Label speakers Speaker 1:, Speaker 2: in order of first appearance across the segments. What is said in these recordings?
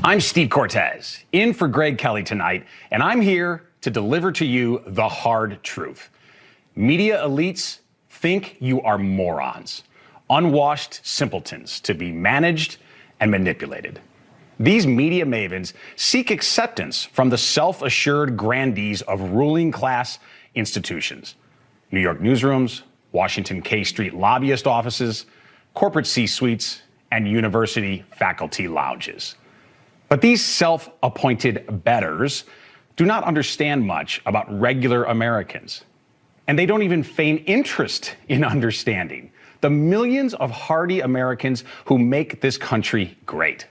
Speaker 1: I'm Steve Cortez, in for Greg Kelly tonight, and I'm here to deliver to you the hard truth. Media elites think you are morons, unwashed simpletons to be managed and manipulated. These media mavens seek acceptance from the self-assured grandees of ruling class institutions. New York newsrooms, Washington K Street lobbyist offices, corporate C-suites, and university faculty lounges. But these self-appointed betters do not understand much about regular Americans. And they don't even feign interest in understanding the millions of hardy Americans who make this country great.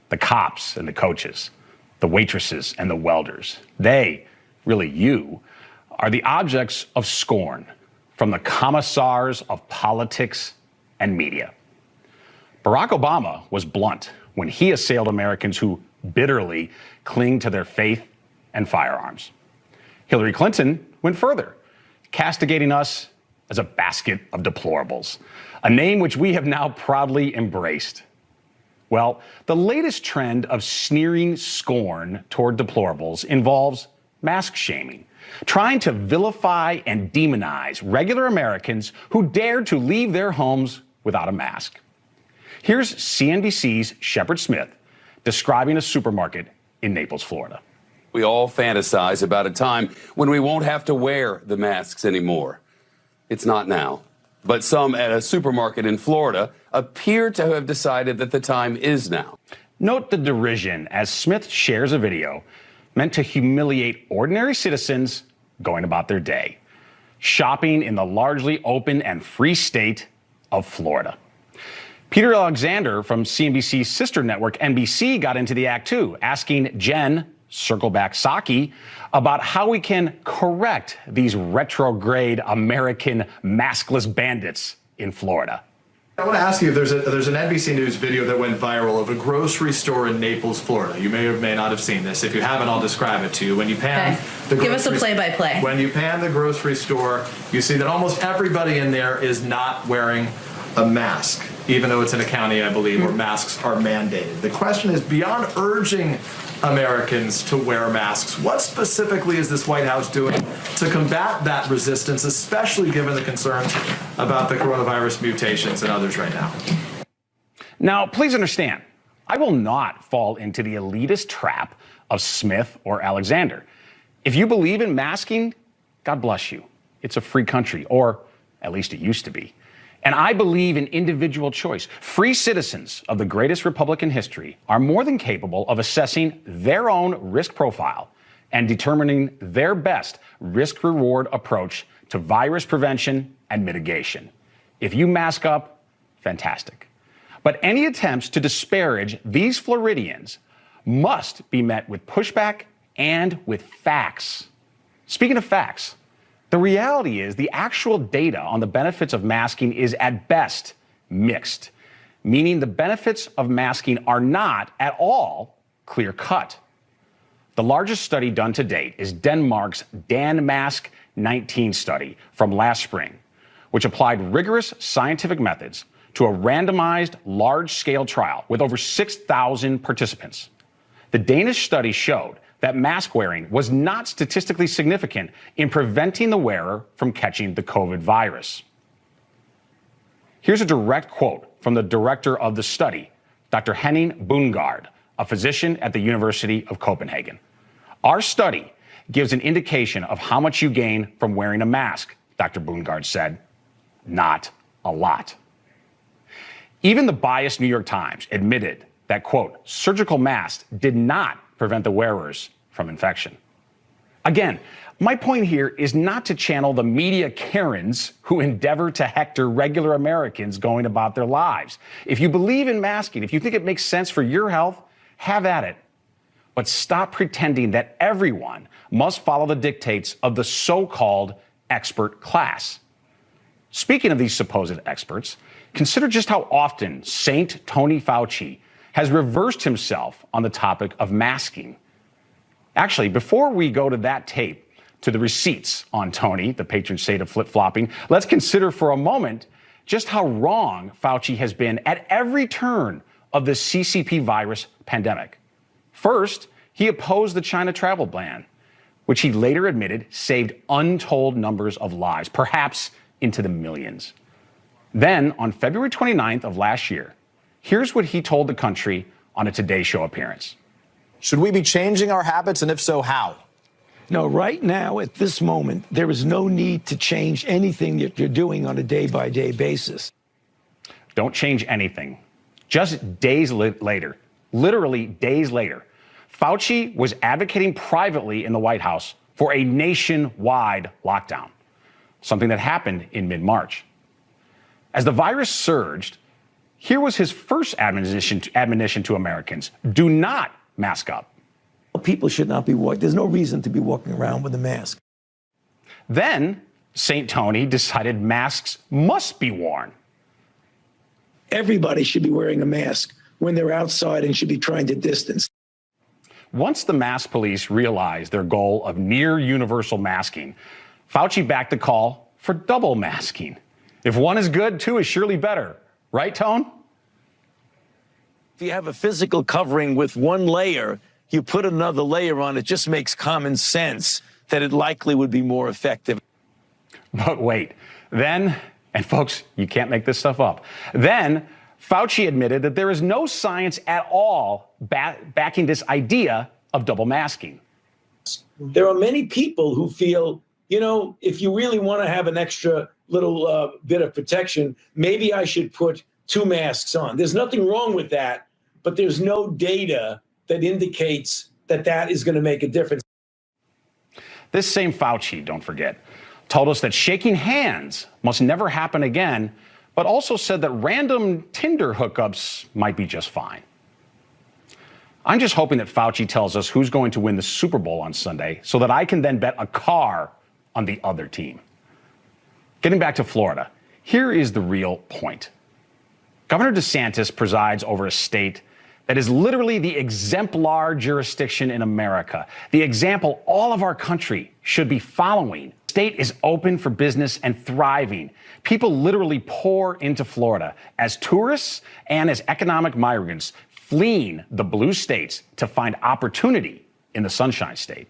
Speaker 1: The cops and the coaches, the waitresses and the welders, they, really you, are the objects of scorn from the commissars of politics and media. Barack Obama was blunt when he assailed Americans who bitterly cling to their faith and firearms. Hillary Clinton went further, castigating us as a basket of deplorables, a name which we have now proudly embraced. Well, the latest trend of sneering scorn toward deplorables involves mask shaming, trying to vilify and demonize regular Americans who dared to leave their homes without a mask. Here's CNBC's Shepard Smith describing a supermarket in Naples, Florida.
Speaker 2: We all fantasize about a time when we won't have to wear the masks anymore. It's not now. But some at a supermarket in Florida appear to have decided that the time is now.
Speaker 1: Note the derision as Smith shares a video meant to humiliate ordinary citizens going about their day, shopping in the largely open and free state of Florida. Peter Alexander from CNBC's sister network, NBC, got into the act too, asking Jen Circleback Psaki about how we can correct these retrograde American maskless bandits in Florida.
Speaker 3: I want to ask you, there's an NBC News video that went viral of a grocery store in Naples, Florida. You may or may not have seen this. If you haven't, I'll describe it to you. When you pan
Speaker 4: Give us a play-by-play.
Speaker 3: When you pan the grocery store, you see that almost everybody in there is not wearing a mask, even though it's in a county, I believe, where masks are mandated. The question is, beyond urging Americans to wear masks, what specifically is this White House doing to combat that resistance, especially given the concerns about the coronavirus mutations and others right now?
Speaker 1: Now, please understand, I will not fall into the elitist trap of Smith or Alexander. If you believe in masking, God bless you. It's a free country, or at least it used to be. And I believe in individual choice. Free citizens of the greatest republic in history are more than capable of assessing their own risk profile and determining their best risk-reward approach to virus prevention and mitigation. If you mask up, fantastic. But any attempts to disparage these Floridians must be met with pushback and with facts. Speaking of facts, the reality is the actual data on the benefits of masking is at best mixed, meaning the benefits of masking are not at all clear-cut. The largest study done to date is Denmark's DanMask 19 study from last spring, which applied rigorous scientific methods to a randomized large-scale trial with over 6,000 participants. The Danish study showed that mask wearing was not statistically significant in preventing the wearer from catching the COVID virus. Here's a direct quote from the director of the study, Dr. Henning Bundgaard, a physician at the University of Copenhagen. Our study gives an indication of how much you gain from wearing a mask, Dr. Bundgaard said. Not a lot. Even the biased New York Times admitted that, quote, surgical masks did not prevent the wearers from infection. Again, my point here is not to channel the media Karens who endeavor to hector regular Americans going about their lives. If you believe in masking, if you think it makes sense for your health, have at it. But stop pretending that everyone must follow the dictates of the so-called expert class. Speaking of these supposed experts, consider just how often Saint Tony Fauci has reversed himself on the topic of masking. Actually, before we go to that tape, to the receipts on Tony, the patron saint of flip-flopping, let's consider for a moment just how wrong Fauci has been at every turn of the CCP virus pandemic. First, he opposed the China travel ban, which he later admitted saved untold numbers of lives, perhaps into the millions. Then, on February 29th of last year, here's what he told the country on a Today Show appearance.
Speaker 4: Should we be changing our habits, and if so, how?
Speaker 5: No, right now, at this moment, there is no need to change anything that you're doing on a day-by-day basis.
Speaker 1: Don't change anything. Just days later, literally days later, Fauci was advocating privately in the White House for a nationwide lockdown, something that happened in mid-March. As the virus surged, here was his first admonition to Americans: do not mask up.
Speaker 5: People should not be walking. There's no reason to be walking around with a mask.
Speaker 1: Then St. Tony decided masks must be worn.
Speaker 5: Everybody should be wearing a mask when they're outside and should be trying to distance.
Speaker 1: Once the mask police realized their goal of near universal masking, Fauci backed the call for double masking. If one is good, two is surely better. Right, Tone?
Speaker 5: If you have a physical covering with one layer, you put another layer on, it just makes common sense that it likely would be more effective.
Speaker 1: But wait, then, and folks, you can't make this stuff up, then Fauci admitted that there is no science at all backing this idea of double masking.
Speaker 5: There are many people who feel, you know, if you really want to have an extra little bit of protection, maybe I should put two masks on. There's nothing wrong with that, but there's no data that indicates that that is going to make a difference.
Speaker 1: This same Fauci, don't forget, told us that shaking hands must never happen again, but also said that random Tinder hookups might be just fine. I'm just hoping that Fauci tells us who's going to win the Super Bowl on Sunday so that I can then bet a car on the other team. Getting back to Florida, here is the real point. Governor DeSantis presides over a state that is literally the exemplar jurisdiction in America, the example all of our country should be following. The state is open for business and thriving. People literally pour into Florida as tourists and as economic migrants fleeing the blue states to find opportunity in the Sunshine State.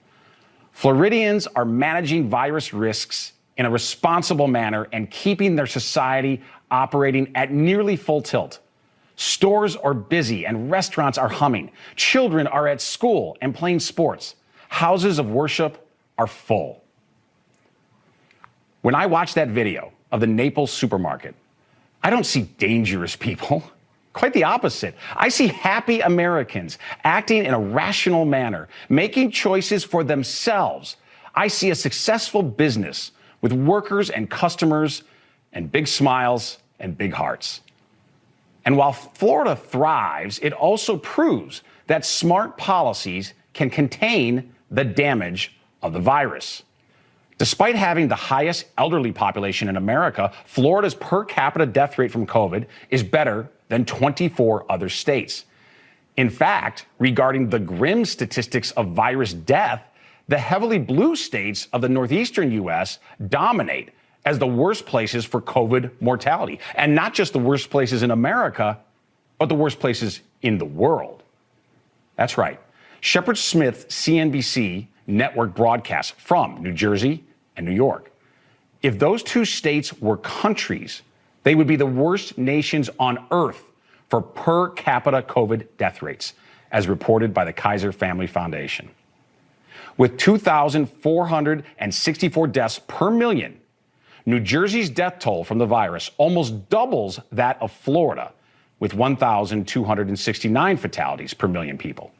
Speaker 1: Floridians are managing virus risks in a responsible manner and keeping their society operating at nearly full tilt. Stores are busy and restaurants are humming. Children are at school and playing sports. Houses of worship are full. When I watch that video of the Naples supermarket, I don't see dangerous people. Quite the opposite. I see happy Americans acting in a rational manner, making choices for themselves. I see a successful business with workers and customers and big smiles and big hearts. And while Florida thrives, it also proves that smart policies can contain the damage of the virus. Despite having the highest elderly population in America, Florida's per capita death rate from COVID is better than 24 other states. In fact, regarding the grim statistics of virus death, the heavily blue states of the northeastern U.S. dominate as the worst places for COVID mortality. And not just the worst places in America, but the worst places in the world. That's right. Shepard Smith CNBC network broadcasts from New Jersey and New York. If those two states were countries, they would be the worst nations on earth for per capita COVID death rates, as reported by the Kaiser Family Foundation. With 2,464 deaths per million, New Jersey's death toll from the virus almost doubles that of Florida, with 1,269 fatalities per million people.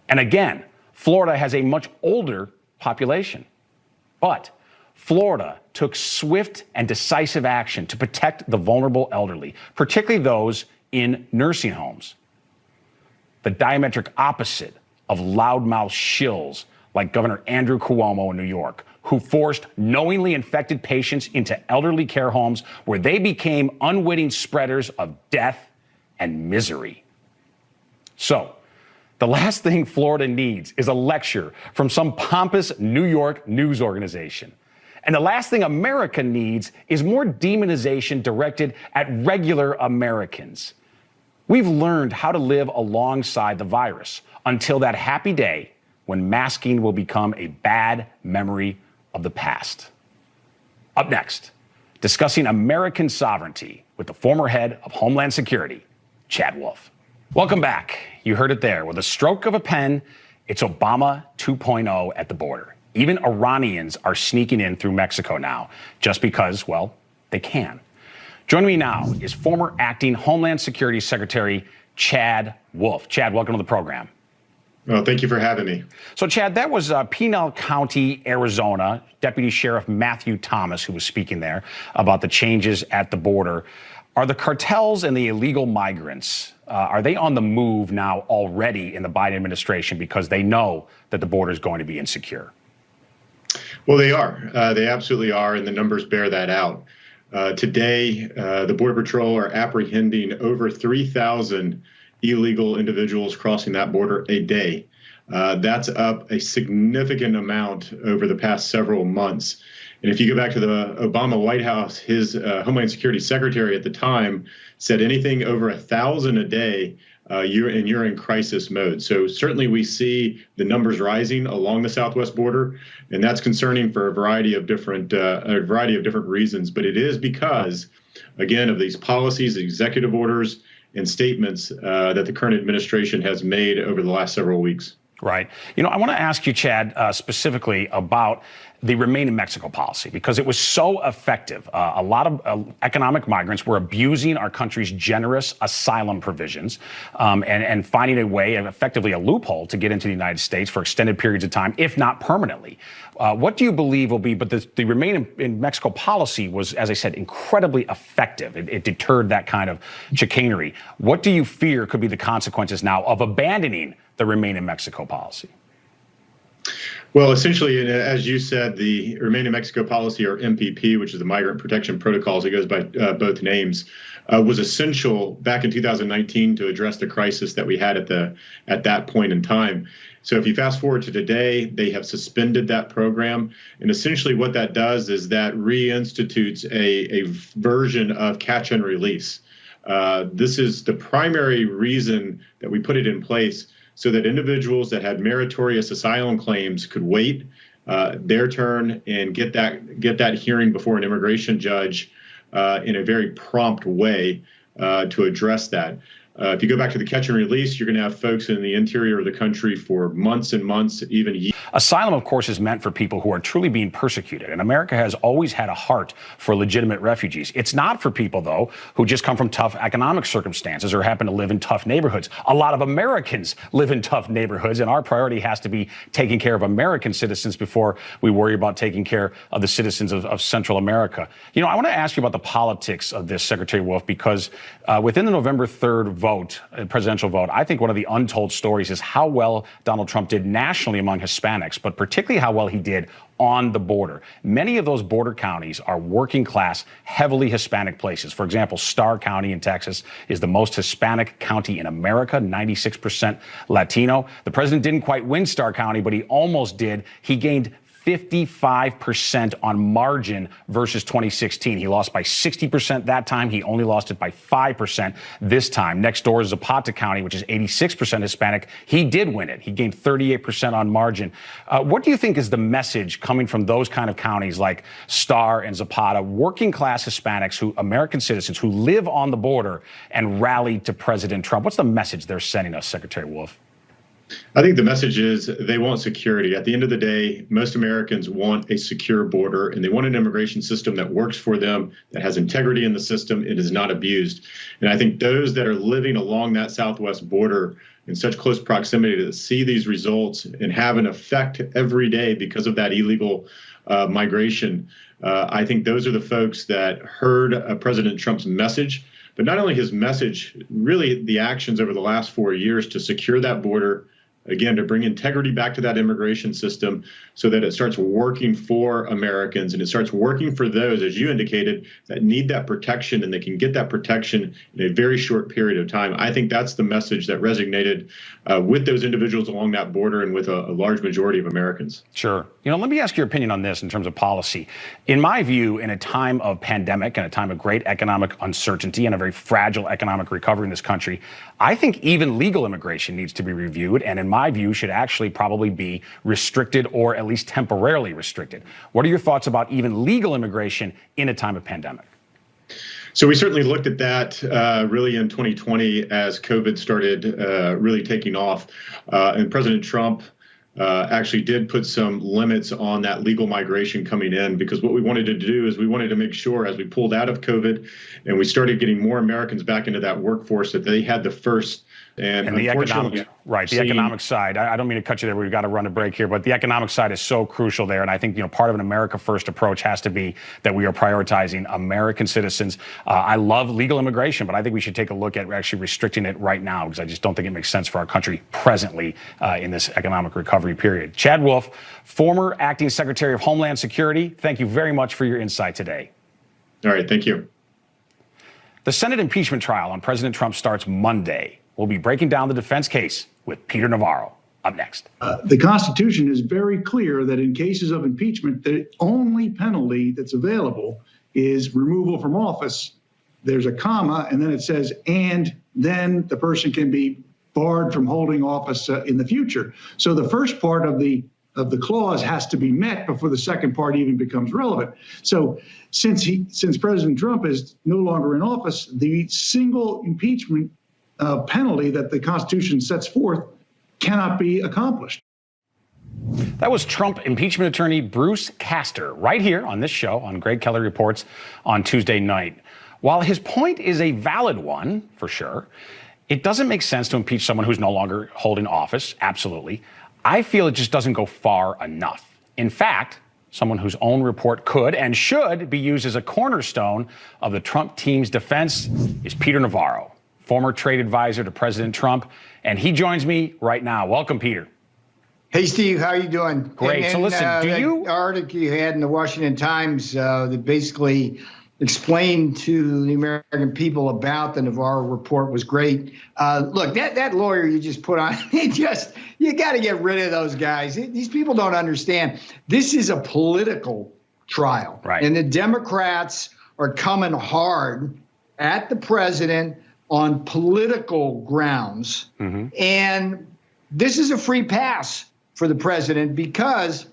Speaker 1: And again, Florida has a much older population. But Florida took swift and decisive action to protect the vulnerable elderly, particularly those in nursing homes. The diametric opposite of loudmouth shills like Governor Andrew Cuomo in New York, who forced knowingly infected patients into elderly care homes where they became unwitting spreaders of death and misery. So, the last thing Florida needs is a lecture from some pompous New York news organization. And the last thing America needs is more demonization directed at regular Americans. We've learned how to live alongside the virus until that happy day when masking will become a bad memory of the past. Up next, discussing American sovereignty with the former head of Homeland Security, Chad Wolf. Welcome back. You heard it there. With a stroke of a pen, it's Obama 2.0 at the border. Even Iranians are sneaking in through Mexico now, just because, well, they can. Joining me now is former acting Homeland Security Secretary Chad Wolf. Chad, welcome to the program.
Speaker 6: Well, thank you for having me.
Speaker 1: So, Chad, that was Pinal County, Arizona, Deputy Sheriff Matthew Thomas, who was speaking there about the changes at the border. Are the cartels and the illegal migrants, are they on the move now already in the Biden administration because they know that the border is going to be insecure?
Speaker 6: Well, they are. They absolutely are, and the numbers bear that out. Today, the Border Patrol are apprehending over 3,000 illegal individuals crossing that border a day. That's up a significant amount over the past several months. And if you go back to the Obama White House, his Homeland Security Secretary at the time said anything over 1,000 a day, you're in crisis mode. So certainly we see the numbers rising along the southwest border, and that's concerning for a variety of different reasons. But it is because, again, of these policies, executive orders, and statements that the current administration has made over the last several weeks.
Speaker 1: Right. You know, I want to ask you, Chad, specifically about the Remain in Mexico policy, because it was so effective. A lot of economic migrants were abusing our country's generous asylum provisions and finding a way, effectively a loophole, to get into the United States for extended periods of time, if not permanently. What do you believe will be, but the Remain in Mexico policy was, as I said, incredibly effective. It deterred that kind of chicanery. What do you fear could be the consequences now of abandoning the Remain in Mexico policy?
Speaker 6: Well, essentially, as you said, the Remain in Mexico policy, or MPP, which is the Migrant Protection Protocols, it goes by both names, was essential back in 2019 to address the crisis that we had at that point in time. So if you fast forward to today, they have suspended that program. And essentially what that does is that reinstitutes a version of catch and release. This is the primary reason that we put it in place, so that individuals that had meritorious asylum claims could wait their turn and get that hearing before an immigration judge in a very prompt way to address that. If you go back to the catch and release, you're going to have folks in the interior of the country for months and months, even years.
Speaker 1: Asylum, of course, is meant for people who are truly being persecuted, and America has always had a heart for legitimate refugees. It's not for people, though, who just come from tough economic circumstances or happen to live in tough neighborhoods. A lot of Americans live in tough neighborhoods, and our priority has to be taking care of American citizens before we worry about taking care of the citizens of Central America. You know, I want to ask you about the politics of this, Secretary Wolf, because within the November 3rd vote, presidential vote, I think one of the untold stories is how well Donald Trump did nationally among Hispanics, but particularly how well he did on the border. Many of those border counties are working class, heavily Hispanic places. For example, Starr County in Texas is the most Hispanic county in America, 96% Latino. The president didn't quite win Starr County, but he almost did. He gained 55% on margin versus 2016. He lost by 60% that time. He only lost it by 5% this time. Next door is Zapata County, which is 86% Hispanic. He did win it. He gained 38% on margin. What do you think is the message coming from those kind of counties like Starr and Zapata, working class Hispanics, American citizens who live on the border and rallied to President Trump? What's the message they're sending us, Secretary Wolf?
Speaker 6: I think the message is they want security. At the end of the day, most Americans want a secure border, and they want an immigration system that works for them, that has integrity in the system, it is not abused. And I think those that are living along that southwest border in such close proximity to see these results and have an effect every day because of that illegal migration, I think those are the folks that heard President Trump's message, but not only his message, really the actions over the last 4 years to secure that border, again, to bring integrity back to that immigration system so that it starts working for Americans and it starts working for those, as you indicated, that need that protection and they can get that protection in a very short period of time. I think that's the message that resonated with those individuals along that border and with a large majority of Americans.
Speaker 1: Sure. Let me ask your opinion on this in terms of policy. In my view, in a time of pandemic and a time of great economic uncertainty and a very fragile economic recovery in this country, I think even legal immigration needs to be reviewed, and in my view, should actually probably be restricted or at least temporarily restricted. What are your thoughts about even legal immigration in a time of pandemic?
Speaker 6: So we certainly looked at that really in 2020 as COVID started really taking off. And President Trump actually did put some limits on that legal migration coming in, because what we wanted to do is we wanted to make sure as we pulled out of COVID and we started getting more Americans back into that workforce that they had the first. And
Speaker 1: the economic, right, the economic side. I don't mean to cut you there. We've got to run a break here, but the economic side is so crucial there. And I think, part of an America First approach has to be that we are prioritizing American citizens. I love legal immigration, but I think we should take a look at actually restricting it right now, because I just don't think it makes sense for our country presently in this economic recovery period. Chad Wolf, former acting Secretary of Homeland Security, thank you very much for your insight today.
Speaker 6: All right, thank you.
Speaker 1: The Senate impeachment trial on President Trump starts Monday. We'll be breaking down the defense case with Peter Navarro up next.
Speaker 7: The Constitution is very clear that in cases of impeachment, the only penalty that's available is removal from office. There's a comma, and then it says, and then the person can be barred from holding office in the future. So the first part of the clause has to be met before the second part even becomes relevant. So since President Trump is no longer in office, the single impeachment penalty that the Constitution sets forth cannot be accomplished.
Speaker 1: That was Trump impeachment attorney Bruce Castor right here on this show on Greg Kelly Reports on Tuesday night. While his point is a valid one, for sure, it doesn't make sense to impeach someone who's no longer holding office. Absolutely. I feel it just doesn't go far enough. In fact, someone whose own report could and should be used as a cornerstone of the Trump team's defense is Peter Navarro, former trade advisor to President Trump, and he joins me right now. Welcome, Peter.
Speaker 8: Hey, Steve, how are you doing?
Speaker 1: Great. So listen,
Speaker 8: the article you had in the Washington Times that basically explained to the American people about the Navarro report was great. Look, that lawyer you just put on, you got to get rid of those guys. These people don't understand. This is a political trial.
Speaker 1: Right.
Speaker 8: And the Democrats are coming hard at the president on political grounds. Mm-hmm. And this is a free pass for the president because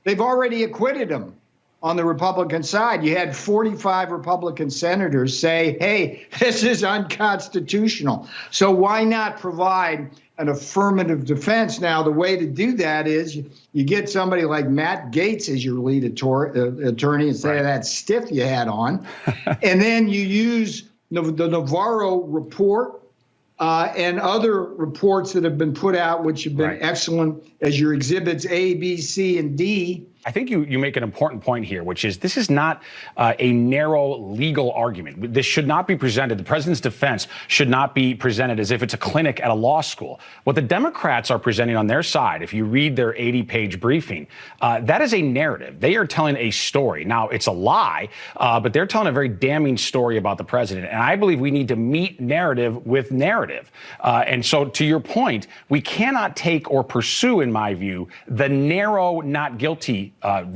Speaker 8: they've already acquitted him on the Republican side. You had 45 Republican senators say, hey, this is unconstitutional. So why not provide an affirmative defense? Now, the way to do that is you get somebody like Matt Gaetz as your lead attorney instead of that stiff you had on. And then you use the Navarro report and other reports that have been put out, which have been excellent, as your exhibits A, B, C, and D.
Speaker 1: I think you make an important point here, which is this is not a narrow legal argument. This should not be presented. The president's defense should not be presented as if it's a clinic at a law school. What the Democrats are presenting on their side, if you read their 80-page briefing, that is a narrative. They are telling a story. Now, it's a lie, but they're telling a very damning story about the president. And I believe we need to meet narrative with narrative. And so to your point, we cannot take or pursue, in my view, the narrow not guilty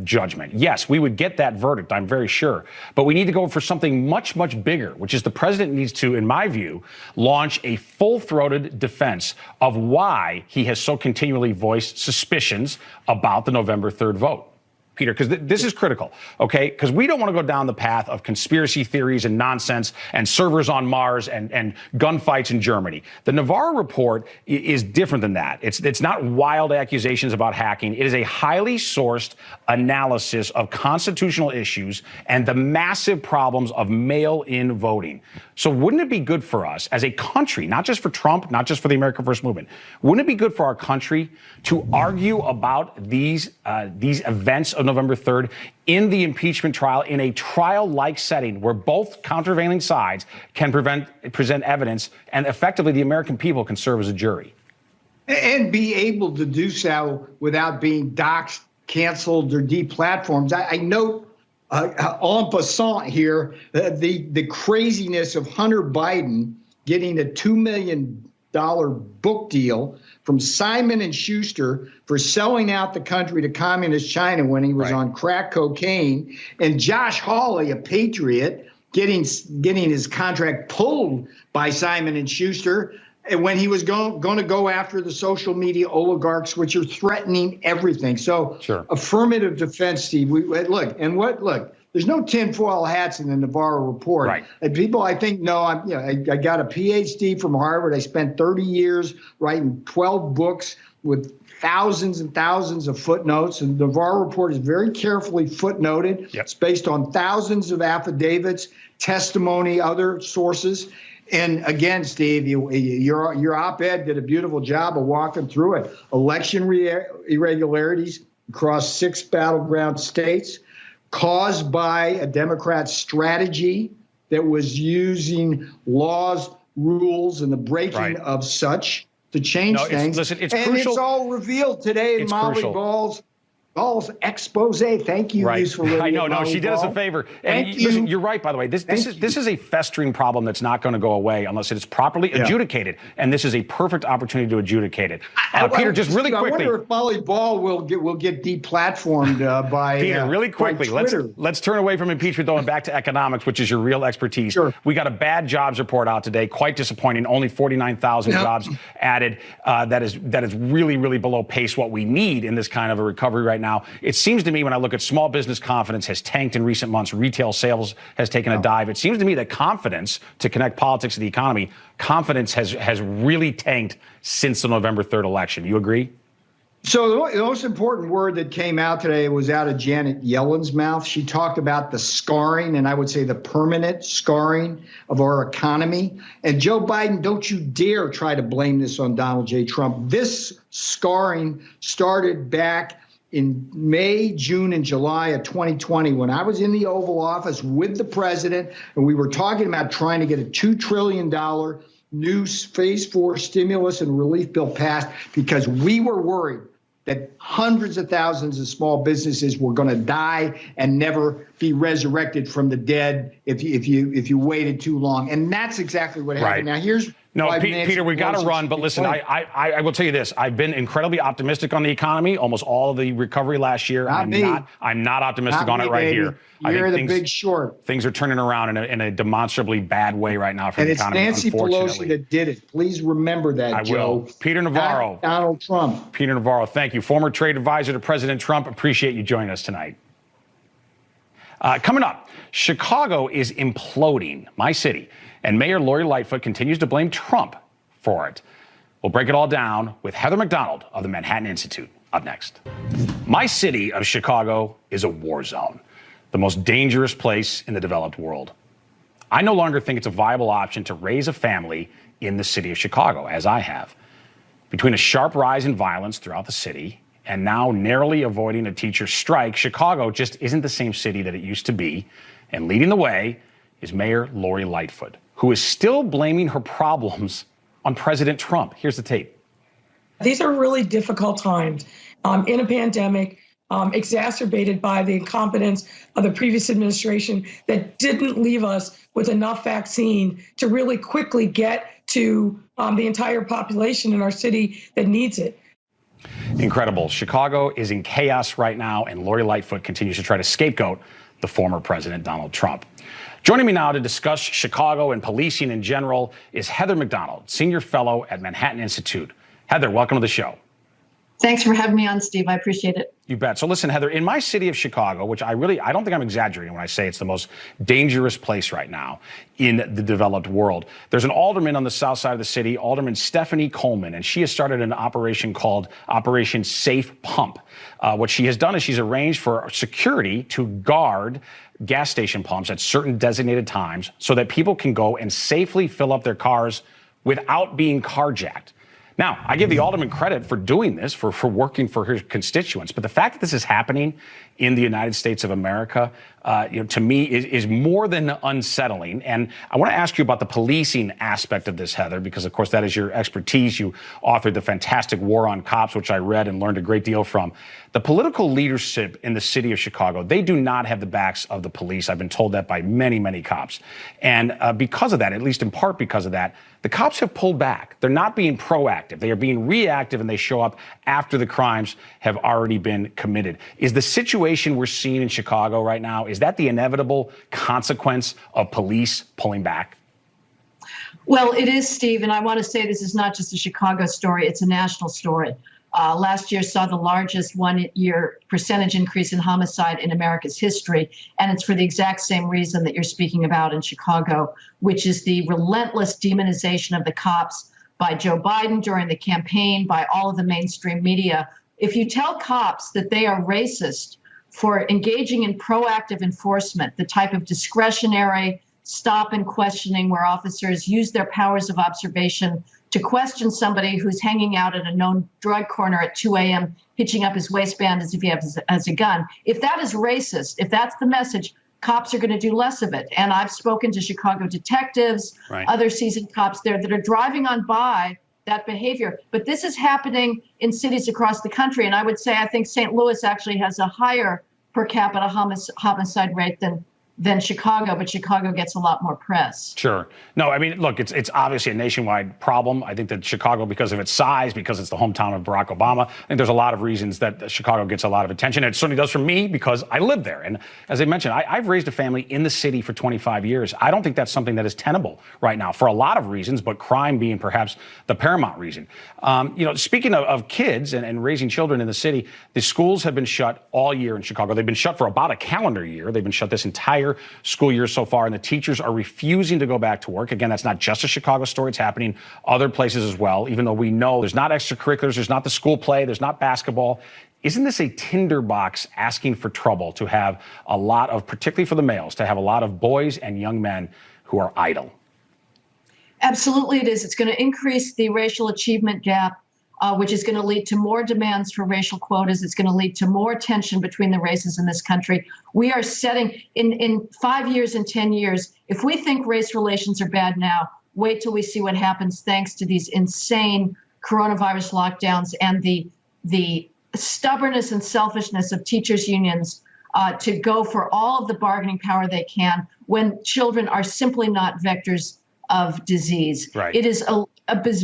Speaker 1: judgment. Yes, we would get that verdict, I'm very sure. But we need to go for something much, much bigger, which is the president needs to, in my view, launch a full-throated defense of why he has so continually voiced suspicions about the November 3rd vote. Peter, because this is critical, okay? Because we don't want to go down the path of conspiracy theories and nonsense and servers on Mars and gunfights in Germany. The Navarro report is different than that. It's not wild accusations about hacking. It is a highly sourced analysis of constitutional issues and the massive problems of mail-in voting. So wouldn't it be good for us as a country, not just for Trump, not just for the America First movement, wouldn't it be good for our country to argue about these events of November 3rd in the impeachment trial, in a trial-like setting where both countervailing sides can present evidence and effectively the American people can serve as a jury?
Speaker 8: and be able to do so without being doxxed, canceled, or deplatformed. I note en passant here the craziness of Hunter Biden getting a $2 million book deal from Simon & Schuster for selling out the country to communist China when he was on crack cocaine, and Josh Hawley, a patriot, getting his contract pulled by Simon & Schuster when he was going to go after the social media oligarchs, which are threatening everything. So affirmative defense, Steve. Look, there's no tinfoil hats in the Navarro report.
Speaker 1: Right.
Speaker 8: And people, I think, know I got a PhD from Harvard. I spent 30 years writing 12 books with thousands and thousands of footnotes. And the Navarro report is very carefully footnoted. It's based on thousands of affidavits, testimony, other sources. And again, Steve, your op-ed did a beautiful job of walking through it. Election irregularities across 6 battleground states caused by a Democrat strategy that was using laws, rules, and the breaking of such to change things.
Speaker 1: Listen, it's
Speaker 8: and
Speaker 1: crucial.
Speaker 8: It's all revealed today in Molly Ball's expose. Thank you, useful lady.
Speaker 1: I know. No,
Speaker 8: Molly
Speaker 1: she did us a
Speaker 8: Ball.
Speaker 1: favor.
Speaker 8: Thank
Speaker 1: And
Speaker 8: you.
Speaker 1: listen, you're right, by the way. This is a festering problem that's not going to go away unless it is properly adjudicated. And this is a perfect opportunity to adjudicate it. Peter, just really quickly.
Speaker 8: I wonder if Molly Ball will get deplatformed by
Speaker 1: Peter, really quickly. Let's turn away from impeachment, though, and back to economics, which is your real expertise.
Speaker 8: Sure.
Speaker 1: We got a bad jobs report out today. Quite disappointing. Only 49,000 jobs added. That is really, really below pace what we need in this kind of a recovery right now. It seems to me, when I look at small business confidence has tanked in recent months, retail sales has taken a dive. It seems to me that confidence, to connect politics to the economy, confidence has really tanked since the November 3rd election. You agree?
Speaker 8: So the most important word that came out today was out of Janet Yellen's mouth. She talked about the scarring, and I would say the permanent scarring of our economy. And Joe Biden, don't you dare try to blame this on Donald J. Trump. This scarring started back in May, June, and July of 2020, when I was in the Oval Office with the president, and we were talking about trying to get a $2 trillion new Phase 4 stimulus and relief bill passed, because we were worried that hundreds of thousands of small businesses were going to die and never be resurrected from the dead if you waited too long. And that's exactly what happened. Now, here's
Speaker 1: Peter, we got to run. But listen, I will tell you this. I've been incredibly optimistic on the economy almost all of the recovery last year. I'm not optimistic on it right here.
Speaker 8: You're the Big Short.
Speaker 1: Things are turning around in a demonstrably bad way right now for the economy,
Speaker 8: and it's Nancy
Speaker 1: unfortunately.
Speaker 8: Pelosi that did it. Please remember that,
Speaker 1: I
Speaker 8: Joe.
Speaker 1: will. Peter Navarro.
Speaker 8: Not Donald Trump.
Speaker 1: Peter Navarro, thank you. Former trade advisor to President Trump. Appreciate you joining us tonight. Coming up, Chicago is imploding, my city, and Mayor Lori Lightfoot continues to blame Trump for it. We'll break it all down with Heather McDonald of the Manhattan Institute up next. My city of Chicago is a war zone, the most dangerous place in the developed world. I no longer think it's a viable option to raise a family in the city of Chicago, as I have. Between a sharp rise in violence throughout the city and now narrowly avoiding a teacher strike, Chicago just isn't the same city that it used to be. And leading the way is Mayor Lori Lightfoot, who is still blaming her problems on President Trump. Here's the tape.
Speaker 9: These are really difficult times in a pandemic, exacerbated by the incompetence of the previous administration that didn't leave us with enough vaccine to really quickly get to the entire population in our city that needs it.
Speaker 1: Incredible. Chicago is in chaos right now, and Lori Lightfoot continues to try to scapegoat the former President Donald Trump. Joining me now to discuss Chicago and policing in general is Heather McDonald, Senior Fellow at Manhattan Institute. Heather, welcome to the show.
Speaker 10: Thanks for having me on, Steve. I appreciate it.
Speaker 1: You bet. So listen, Heather, in my city of Chicago, which I don't think I'm exaggerating when I say it's the most dangerous place right now in the developed world, there's an alderman on the south side of the city, Alderman Stephanie Coleman, and she has started an operation called Operation Safe Pump. What she has done is she's arranged for security to guard gas station pumps at certain designated times so that people can go and safely fill up their cars without being carjacked. Now, I give the alderman credit for doing this, for working for her constituents. But the fact that this is happening in the United States of America, to me is more than unsettling. And I want to ask you about the policing aspect of this, Heather, because of course that is your expertise. You authored the fantastic War on Cops, which I read and learned a great deal from. The political leadership in the city of Chicago, they do not have the backs of the police. I've been told that by many, many cops. And because of that, at least in part because of that, the cops have pulled back. They're not being proactive. They are being reactive, and they show up after the crimes have already been committed. Is the situation we're seeing in Chicago right now, is that the inevitable consequence of police pulling back?
Speaker 10: Well, it is, Steve, and I want to say this is not just a Chicago story, it's a national story. Last year saw the largest one-year percentage increase in homicide in America's history, and it's for the exact same reason that you're speaking about in Chicago, which is the relentless demonization of the cops by Joe Biden during the campaign, by all of the mainstream media. If you tell cops that they are racist for engaging in proactive enforcement, the type of discretionary stop and questioning where officers use their powers of observation to question somebody who's hanging out at a known drug corner at 2 a.m., hitching up his waistband as if he has a gun. If that is racist, if that's the message, cops are going to do less of it. And I've spoken to Chicago detectives, other seasoned cops there that are driving on by that behavior. But this is happening in cities across the country. And I would say I think St. Louis actually has a higher per capita homicide rate than Chicago, but Chicago gets a lot more press.
Speaker 1: Sure. No, I mean, look, it's obviously a nationwide problem. I think that Chicago, because of its size, because it's the hometown of Barack Obama, I think there's a lot of reasons that Chicago gets a lot of attention. It certainly does for me because I live there. And as I mentioned, I've raised a family in the city for 25 years. I don't think that's something that is tenable right now for a lot of reasons, but crime being perhaps the paramount reason. Speaking of kids and raising children in the city, the schools have been shut all year in Chicago. They've been shut for about a calendar year. They've been shut this entire school year so far, and the teachers are refusing to go back to work. Again, that's not just a Chicago story. It's happening other places as well, even though we know there's not extracurriculars, there's not the school play, there's not basketball. Isn't this a tinderbox asking for trouble to have a lot of, particularly for the males, to have a lot of boys and young men who are idle?
Speaker 10: Absolutely it is. It's going to increase the racial achievement gap, which is going to lead to more demands for racial quotas. It's going to lead to more tension between the races in this country. We are setting, in 5 years and 10 years, if we think race relations are bad now, wait till we see what happens thanks to these insane coronavirus lockdowns and the stubbornness and selfishness of teachers' unions to go for all of the bargaining power they can when children are simply not vectors of disease.
Speaker 1: Right.
Speaker 10: It is a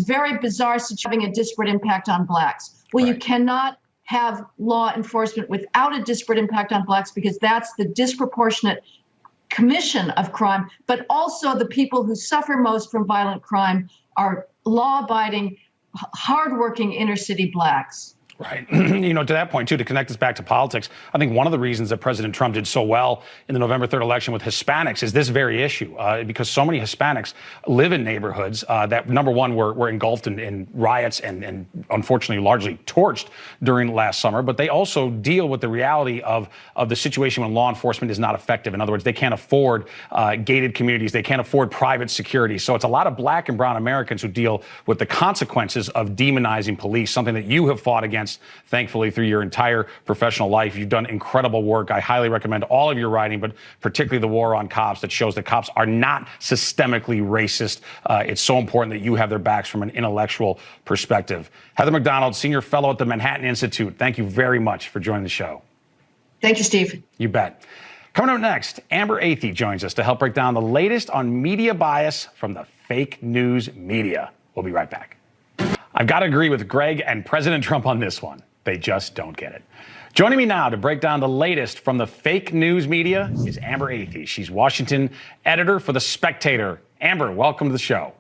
Speaker 10: very bizarre situation, having a disparate impact on blacks. Well, you cannot have law enforcement without a disparate impact on blacks because that's the disproportionate commission of crime. But also the people who suffer most from violent crime are law-abiding, hardworking inner city blacks.
Speaker 1: Right. To that point, too, to connect this back to politics, I think one of the reasons that President Trump did so well in the November 3rd election with Hispanics is this very issue, because so many Hispanics live in neighborhoods that, number one, were engulfed in riots and unfortunately largely torched during last summer. But they also deal with the reality of the situation when law enforcement is not effective. In other words, they can't afford gated communities. They can't afford private security. So it's a lot of black and brown Americans who deal with the consequences of demonizing police, something that you have fought against, thankfully, through your entire professional life. You've done incredible work. I highly recommend all of your writing, but particularly the War on Cops, that shows that cops are not systemically racist. It's so important that you have their backs from an intellectual perspective. Heather Mac Donald, Senior Fellow at the Manhattan Institute, thank you very much for joining the show.
Speaker 10: Thank you, Steve.
Speaker 1: You bet. Coming up next, Amber Athey joins us to help break down the latest on media bias from the fake news media. We'll be right back. I've got to agree with Greg and President Trump on this one. They just don't get it. Joining me now to break down the latest from the fake news media is Amber Athey. She's Washington editor for The Spectator. Amber, welcome to the show.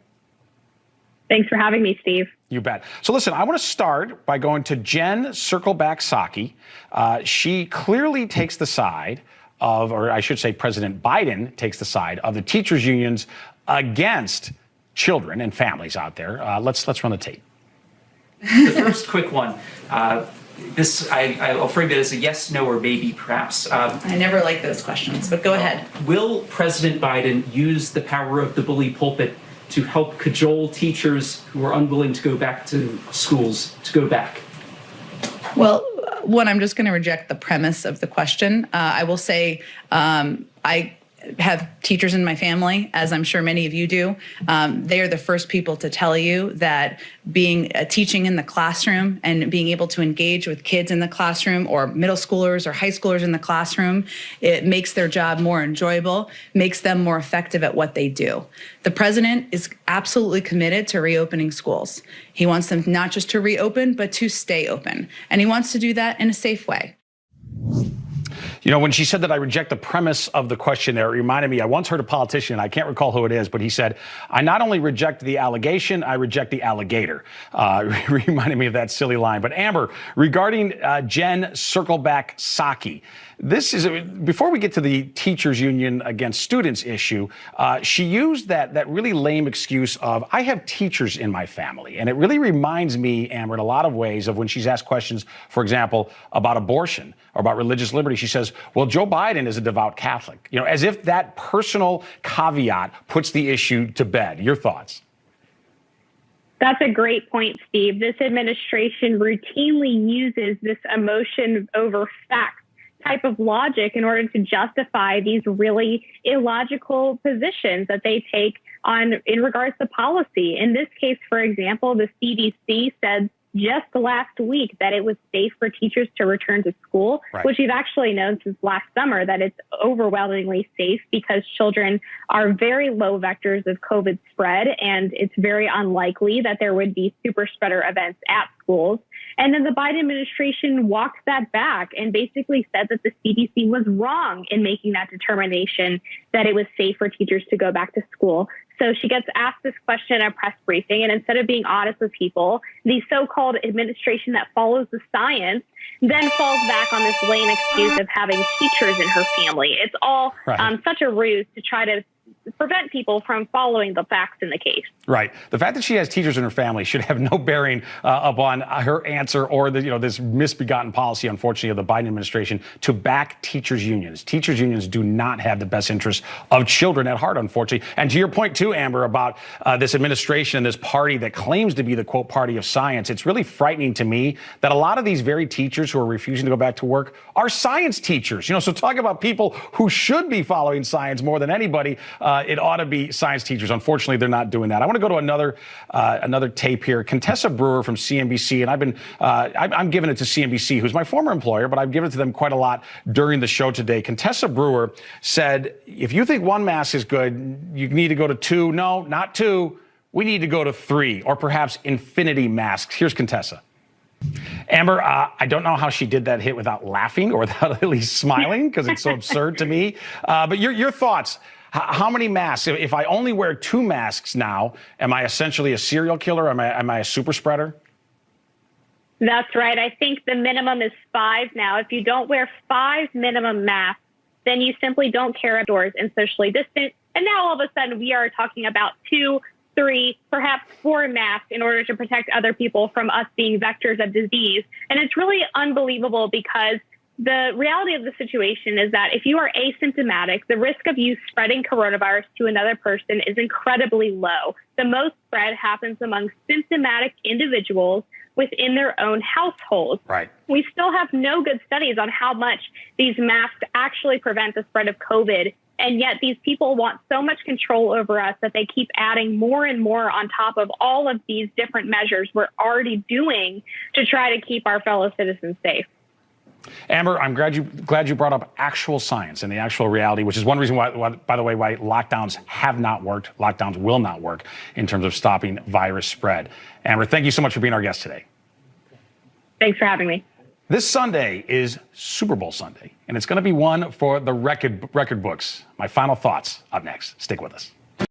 Speaker 11: Thanks for having me, Steve.
Speaker 1: You bet. So listen, I want to start by going to Jen Circleback Psaki. She clearly takes the side of, or I should say President Biden takes the side of the teachers' unions against children and families out there. Let's run the tape.
Speaker 12: The first quick one. I'll frame it as a yes, no, or maybe, perhaps.
Speaker 13: I never like those questions, but go ahead.
Speaker 12: Will President Biden use the power of the bully pulpit to help cajole teachers who are unwilling to go back to schools to go back?
Speaker 13: Well, One, I'm just going to reject the premise of the question. I will say I have teachers in my family, as I'm sure many of you do. They are the first people to tell you that teaching in the classroom and being able to engage with kids in the classroom, or middle schoolers or high schoolers in the classroom, it makes their job more enjoyable, makes them more effective at what they do. The president is absolutely committed to reopening schools. He wants them not just to reopen, but to stay open. And he wants to do that in a safe way.
Speaker 1: You know, when she said that I reject the premise of the question there, it reminded me, I once heard a politician, I can't recall who it is, but he said, I not only reject the allegation, I reject the alligator. Reminded me of that silly line. But Amber, regarding Jen Circleback Psaki, this is, before we get to the teachers union against students issue, she used that really lame excuse of, I have teachers in my family. And it really reminds me, Amber, in a lot of ways of when she's asked questions, for example, about abortion or about religious liberty. She says, well, Joe Biden is a devout Catholic, you know, as if that personal caveat puts the issue to bed. Your thoughts?
Speaker 11: That's a great point, Steve. This administration routinely uses this emotion over fact type of logic in order to justify these really illogical positions that they take in regards to policy. In this case, for example, the CDC said just last week that it was safe for teachers to return to school, right, which we've actually known since last summer that it's overwhelmingly safe because children are very low vectors of COVID spread, and it's very unlikely that there would be super spreader events at schools. And then the Biden administration walked that back and basically said that the CDC was wrong in making that determination that it was safe for teachers to go back to school. So she gets asked this question in a press briefing, and instead of being honest with people, the so-called administration that follows the science then falls back on this lame excuse of having teachers in her family. It's all such a ruse to try to prevent people from following the facts in the case.
Speaker 1: Right. The fact that she has teachers in her family should have no bearing upon her answer or this misbegotten policy, unfortunately, of the Biden administration to back teachers unions. Teachers unions do not have the best interests of children at heart, unfortunately. And to your point, too, Amber, about this administration and this party that claims to be the, quote, party of science, it's really frightening to me that a lot of these very teachers who are refusing to go back to work are science teachers. You know, so talk about people who should be following science more than anybody. It ought to be science teachers. Unfortunately, they're not doing that. I want to go to another tape here. Contessa Brewer from CNBC, and I'm giving it to CNBC, who's my former employer, but I've given it to them quite a lot during the show today. Contessa Brewer said, if you think one mask is good, you need to go to 2. No, not 2. We need to go to 3, or perhaps infinity masks. Here's Contessa. Amber, I don't know how she did that hit without laughing or without at least smiling, because it's so absurd to me. But your thoughts. How many masks? If I only wear 2 masks now, am I essentially a serial killer? Am I a super spreader?
Speaker 11: That's right. I think the minimum is 5 now. If you don't wear 5 minimum masks, then you simply don't care outdoors and socially distant. And now all of a sudden we are talking about 2, 3, perhaps 4 masks in order to protect other people from us being vectors of disease. And it's really unbelievable because the reality of the situation is that if you are asymptomatic, the risk of you spreading coronavirus to another person is incredibly low. The most spread happens among symptomatic individuals within their own households.
Speaker 1: Right.
Speaker 11: We still have no good studies on how much these masks actually prevent the spread of COVID. And yet these people want so much control over us that they keep adding more and more on top of all of these different measures we're already doing to try to keep our fellow citizens safe.
Speaker 1: Amber, I'm glad you brought up actual science and the actual reality, which is one reason why, by the way, why lockdowns have not worked. Lockdowns will not work in terms of stopping virus spread. Amber, thank you so much for being our guest today.
Speaker 11: Thanks for having me.
Speaker 1: This Sunday is Super Bowl Sunday, and it's going to be one for the record books. My final thoughts up next. Stick with us.